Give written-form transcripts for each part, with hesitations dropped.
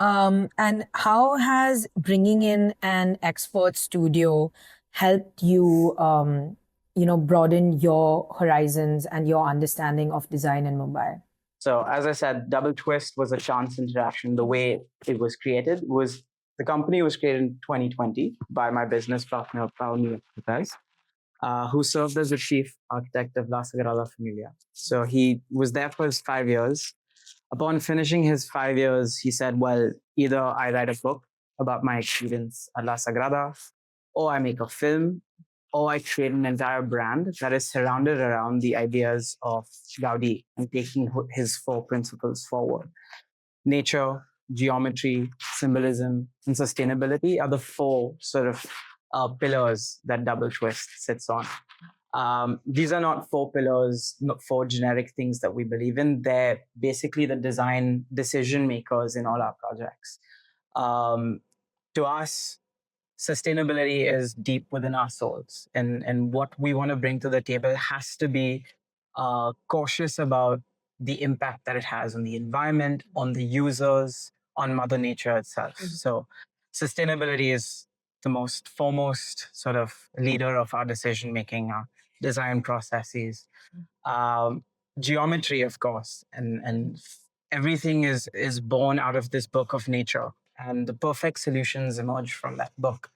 And how has bringing in an expert studio helped you, broaden your horizons and your understanding of design in Mumbai? So, as I said, Double Twist was a chance interaction. The way it was created was the company was created in 2020 by my business partner, Paul, who served as the chief architect of La Sagrada Familia. So he was there for his 5 years. Upon finishing his 5 years, he said, well, either I write a book about my experience at La Sagrada, or I make a film, or I create an entire brand that is surrounded around the ideas of Gaudi and taking his four principles forward. Nature, geometry, symbolism, and sustainability are the four sort of pillars that Double Twist sits on. These are not four pillars, not four generic things that we believe in. They're basically the design decision makers in all our projects. To us, sustainability is deep within our souls, and what we want to bring to the table has to be cautious about the impact that it has on the environment, on the users, on Mother Nature itself. So, sustainability is the most foremost sort of leader of our decision making, our design processes. Um, Geometry, of course, and everything is born out of this book of nature, and the perfect solutions emerge from that book.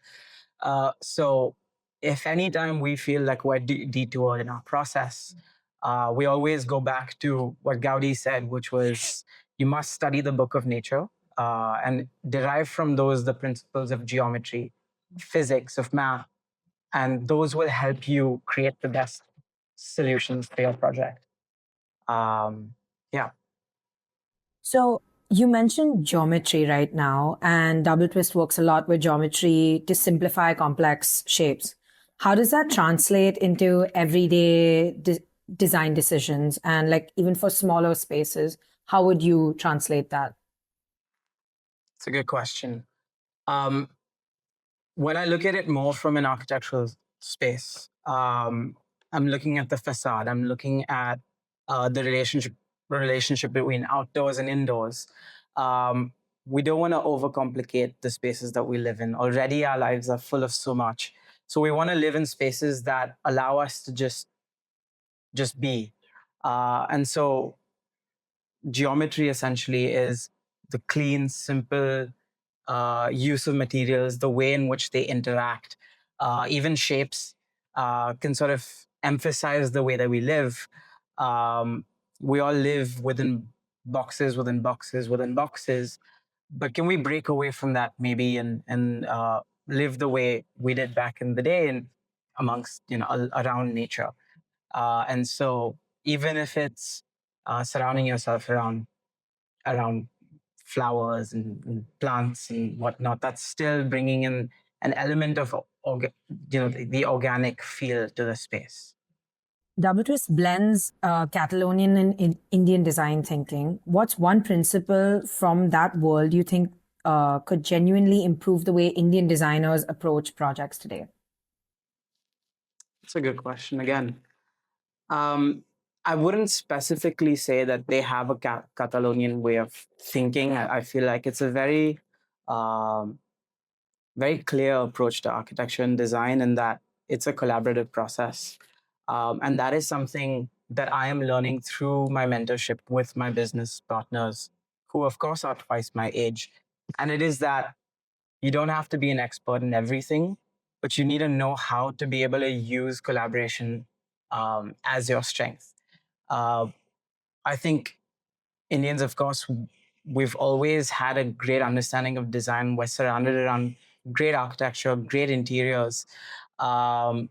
So, if anytime we feel like we're detoured in our process, we always go back to what Gaudi said, which was you must study the book of nature and derive from those the principles of geometry, physics, of math, and those will help you create the best solutions for your project. Yeah. So you mentioned geometry right now, and Double Twist works a lot with geometry to simplify complex shapes. How does that translate into everyday design decisions and like even for smaller spaces? How would you translate that? It's a good question. Um, when I look at it more from an architectural space, I'm looking at the facade. I'm looking at the relationship between outdoors and indoors. Um, we don't want to overcomplicate the spaces that we live in. Already, our lives are full of so much. So we want to live in spaces that allow us to just be. And so geometry essentially is the clean, simple use of materials, the way in which they interact, even shapes can sort of emphasize the way that we live. We all live within boxes, within boxes, within boxes. But can we break away from that maybe and live the way we did back in the day and amongst, around nature? And so even if it's surrounding yourself around flowers and plants and whatnot, that's still bringing in an element of the organic feel to the space. Double Twist blends Catalonian and Indian design thinking. What's one principle from that world you think could genuinely improve the way Indian designers approach projects today? It's a good question again. Um, I wouldn't specifically say that they have a Catalonian way of thinking. I feel like it's a um, very clear approach to architecture and design, and that it's a collaborative process. And that is something that I am learning through my mentorship with my business partners, who, of course, are twice my age. And it is that you don't have to be an expert in everything, but you need to know how to be able to use collaboration as your strength. Uh, I think Indians, of course, we've always had a great understanding of design. We're surrounded around great architecture, great interiors. Um,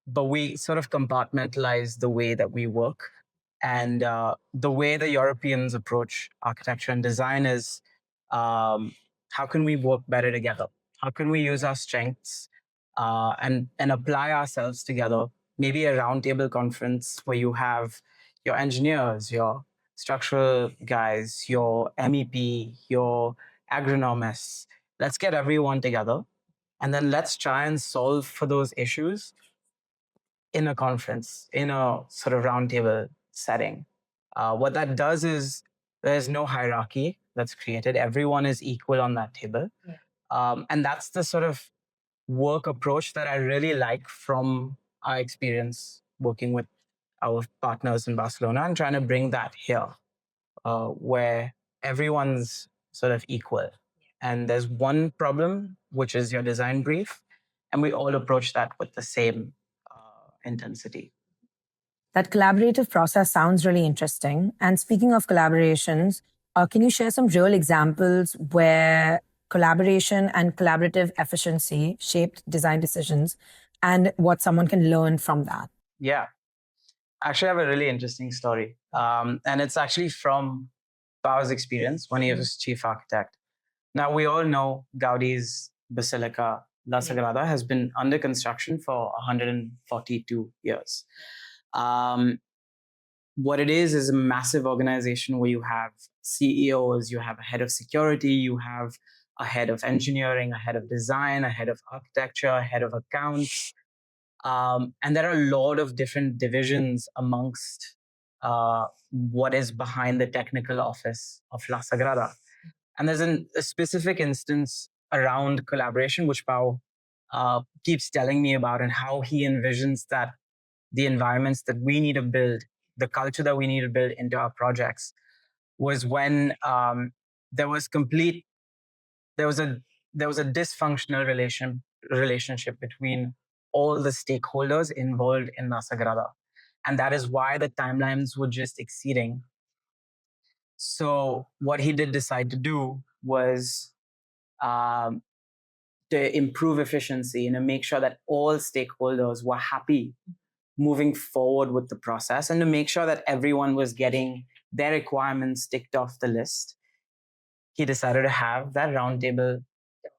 but we sort of compartmentalize the way that we work. And the way the Europeans approach architecture and design is how can we work better together? How can we use our strengths and apply ourselves together? Maybe a roundtable conference where you have your engineers, your structural guys, your MEP, your agronomists. Let's get everyone together and then let's try and solve for those issues in a conference, in a sort of roundtable setting. What that does is there's no hierarchy. that's created. Everyone is equal on that table. And that's the sort of work approach that I really like from our experience working with our partners in Barcelona and trying to bring that here, where everyone's sort of equal. And there's one problem, which is your design brief, and we all approach that with the same intensity. That collaborative process sounds really interesting. And speaking of collaborations, can you share some real examples where collaboration and collaborative efficiency shaped design decisions and what someone can learn from that? Yeah. Actually, I have a really interesting story. And it's actually from Pao's experience when he was chief architect. Now, we all know Gaudi's Basilica La Sagrada has been under construction for 142 years. What it is a massive organization where you have CEOs, you have a head of security, you have a head of engineering, a head of design, a head of architecture, a head of accounts. And there are a lot of different divisions amongst what is behind the technical office of La Sagrada. And there's a specific instance around collaboration, which Pao keeps telling me about, and how he envisions that the environments that we need to build, the culture that we need to build into our projects, was when there was a dysfunctional relationship between all the stakeholders involved in La Sagrada. And that is why the timelines were just exceeding. So what he did decide to do was to improve efficiency and to make sure that all stakeholders were happy moving forward with the process, and to make sure that everyone was getting their requirements ticked off the list. He decided to have that roundtable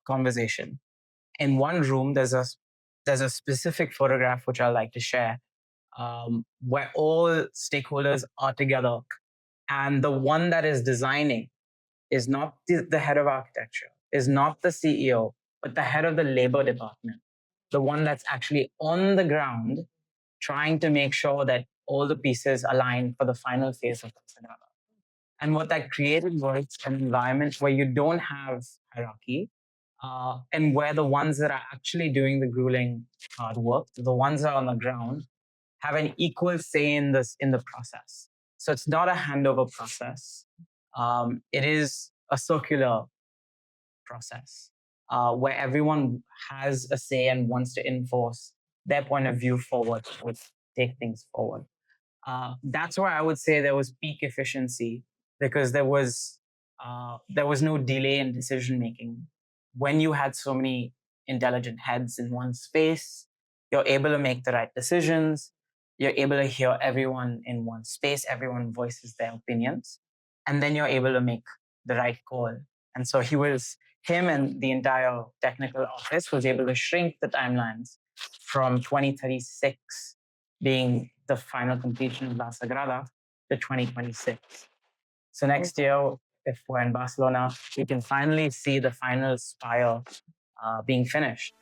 conversation. In one room, there's a specific photograph which I like to share, where all stakeholders are together, and the one that is designing is not the head of architecture, is not the CEO, but the head of the labor department, the one that's actually on the ground trying to make sure that all the pieces align for the final phase of the scenario. And what that created was an environment where you don't have hierarchy, and where the ones that are actually doing the grueling hard work, the ones that are on the ground, have an equal say in the process. So it's not a handover process. It is a circular process where everyone has a say and wants to enforce their point of view forward, would take things forward. That's where I would say there was peak efficiency, because there was no delay in decision making. When you had so many intelligent heads in one space, you're able to make the right decisions. You're able to hear everyone in one space. Everyone voices their opinions, and then you're able to make the right call. And so him and the entire technical office was able to shrink the timelines from 2036 being the final completion of La Sagrada to 2026. So next year, if we're in Barcelona, we can finally see the final spire being finished.